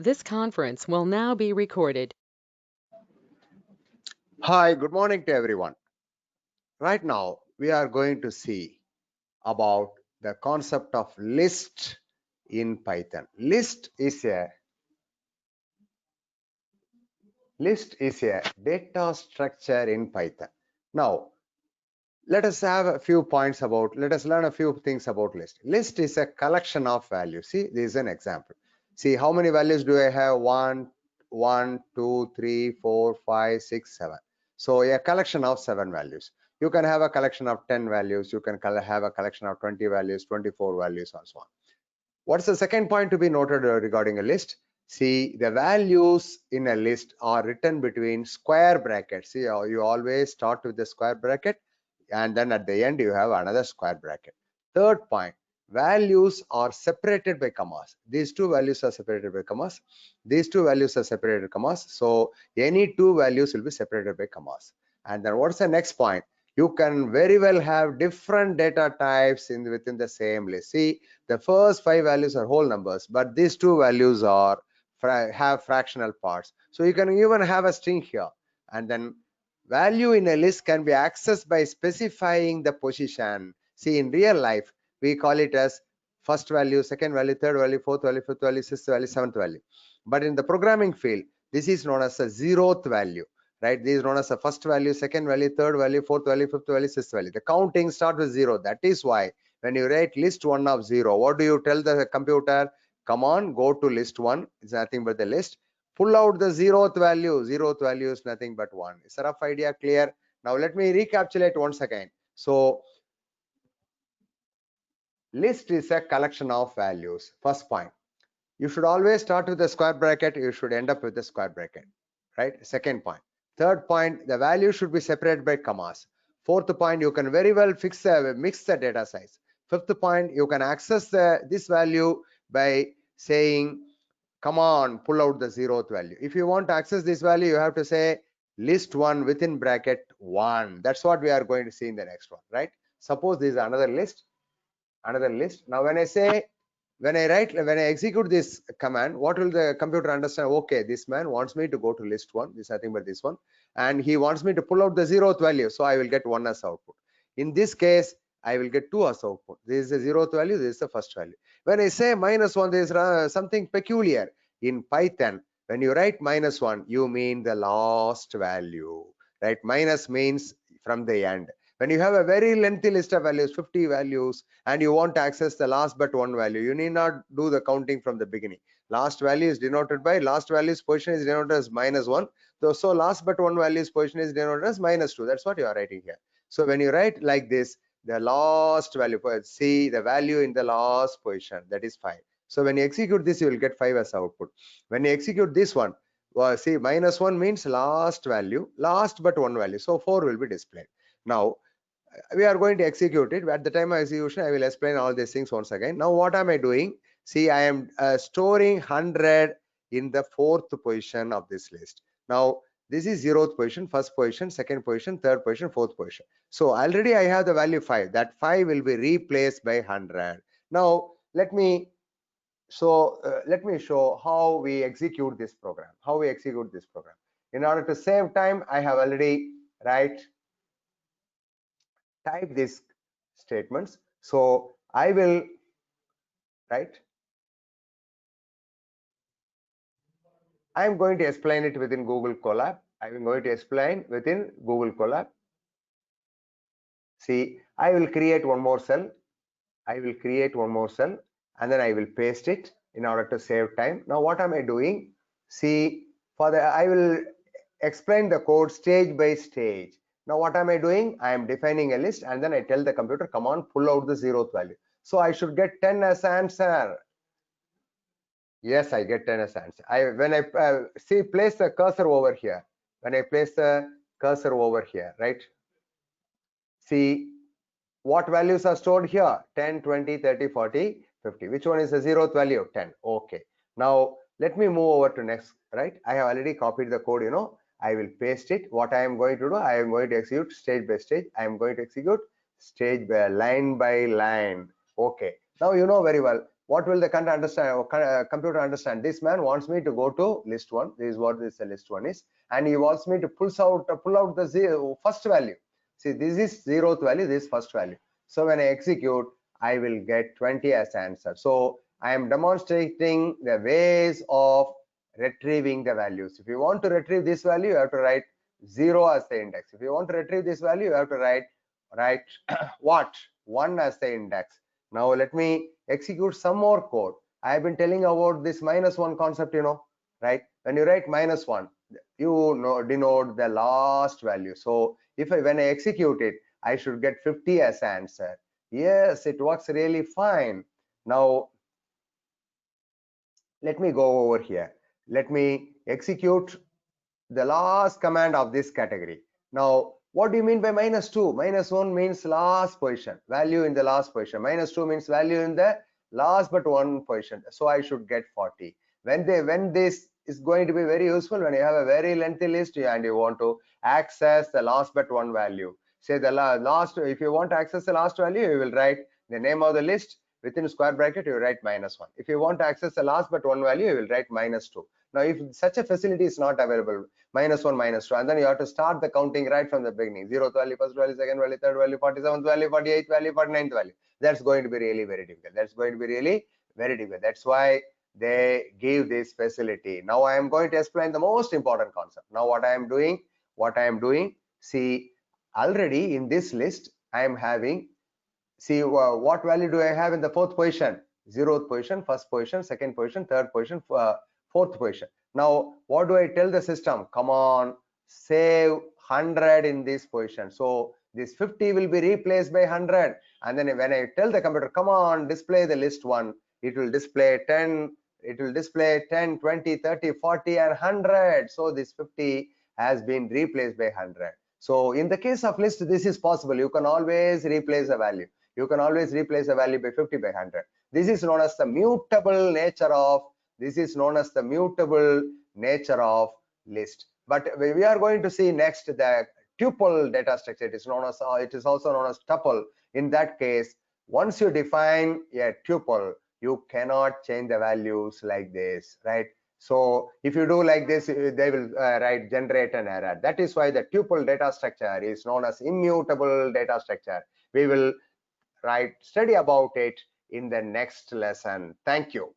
This conference will now be recorded. Hi, good morning to everyone. Right now, we are going to see about the concept of list in Python. List is a data structure in Python. Now, let us learn a few things about list. List is a collection of values. See, this is an example. See, how many values do I have? 1, 2, 3, 4, 5, 6, 7. So a collection of 7 values. You can have a collection of 10 values. You can have a collection of 20 values, 24 values, and so on. What's the second point to be noted regarding a list? See, the values in a list are written between square brackets. See, you always start with the square bracket, and then at the end you have another square bracket. Third point, values are separated by commas. These two values are separated by commas. These two values are separated by commas. So any two values will be separated by commas. And then what's the next point? You can very well have different data types within the same list. See, the first 5 values are whole numbers, but these two values have fractional parts. So you can even have a string here. And then value in a list can be accessed by specifying the position. See, in real life, we call it as first value, second value, third value, fourth value, fifth value, sixth value, seventh value. But in the programming field, this is known as a zeroth value, right? This is known as a first value, second value, third value, fourth value, fifth value, sixth value. The counting starts with 0. That is why when you write list 1 of 0, what do you tell the computer? Come on, go to list 1. It's nothing but the list. Pull out the 0th value. 0th value is nothing but 1. Is a rough idea clear? Now let me recapitulate once again. So list is a collection of values. First point, you should always start with the square bracket. You should end up with the square bracket, right? Second point. Third point, the value should be separated by commas. Fourth point, you can very well mix the data size. Fifth point, you can access this value by saying, come on, pull out the 0th value. If you want to access this value, you have to say list 1 within bracket 1. That's what we are going to see in the next one, right? Suppose this is another list. Now when I execute this command, what will the computer understand? Okay, this man wants me to go to list 1. This is nothing but this one, and he wants me to pull out the 0th value, so I will get 1 as output. In this case, I will get 2 as output. This is the 0th value, this is the first value. When I say -1, there is something peculiar in Python. When you write -1, you mean the last value, right? Minus means from the end. When you have a very lengthy list of values, 50 values, and you want to access the last but one value, you need not do the counting from the beginning. Last value is denoted by last value's position is denoted as -1. So last but one value's position is denoted as -2. That's what you are writing here. So when you write like this, the last value, see the value in the last position, that is 5. So when you execute this, you will get 5 as output. When you execute this one, well, see, -1 means last value, last but one value. So 4 will be displayed. Now we are going to execute it. At the time of execution, I will explain all these things once again. Now what am I doing? See, I am storing 100 in the 4th position of this list. Now this is 0th position, first position, second position, third position, fourth position. So already I have the value 5. That 5 will be replaced by 100. Now let me show how we execute this program. In order to save time, I have already type these statements. So I will write. I am going to explain it within Google Colab. See, I will create one more cell. And then I will paste it in order to save time. Now what am I doing? See, I will explain the code stage by stage. Now what am I doing? I am defining a list, and then I tell the computer, come on, pull out the 0th value. So I should get 10 as answer. Yes, I get 10 as answer. When I see, place the cursor over here. Right? See, what values are stored here? 10, 20, 30, 40, 50. Which one is the 0th value? 10. Okay. Now let me move over to next, right? I have already copied the code, I will paste it. What I am going to do, I am going to execute stage by stage. I am going to execute stage by line. Okay. Now you know very well, what will the computer understand? This man wants me to go to list 1. This is what this list 1 is, and he wants me to pull out the first value. See, this is 0th value, this is first value. So when I execute, I will get 20 as answer. So I am demonstrating the ways of retrieving the values. If you want to retrieve this value, you have to write 0 as the index. If you want to retrieve this value, you have to write what? 1 as the index. Now let me execute some more code. I have been telling about this -1 concept, right? When you write -1, you denote the last value. So when I execute it, I should get 50 as answer. Yes, it works really fine. Now let me go over here. Let me execute the last command of this category. Now what do you mean by -2? -1 means last position, value in the last position. -2 means value in the last but one position. So I should get 40. When this is going to be very useful, when you have a very lengthy list and you want to access the last but one value. Say the last, if you want to access the last value, you will write the name of the list, within square bracket you write -1. If you want to access the last but one value, you will write -2. Now if such a facility is not available, -1, -2, and then you have to start the counting right from the beginning. 0th value, first value, second value, third value, 47th value, 48th value, 49th value. That's going to be really very difficult. That's going to be really very difficult. That's why they give this facility. Now I am going to explain the most important concept. Now what I am doing, see, already in this list I am having, see, what value do I have in the fourth position? 0th position, first position, second position, third position, fourth position. Now what do I tell the system? Come on, save 100 in this position. So this 50 will be replaced by 100, and then when I tell the computer, come on, display the list 1, it will display 10, it will display 10, 20, 30, 40 and 100. So this 50 has been replaced by 100. So in the case of list, this is possible. You can always replace a value. You can always replace a value by 50 by 100. This is known as the mutable nature of list. But we are going to see next the tuple data structure. It is also known as tuple. In that case, once you define a tuple, you cannot change the values like this, right? So if you do like this, they will generate an error. That is why the tuple data structure is known as immutable data structure. We will study about it in the next lesson. Thank you.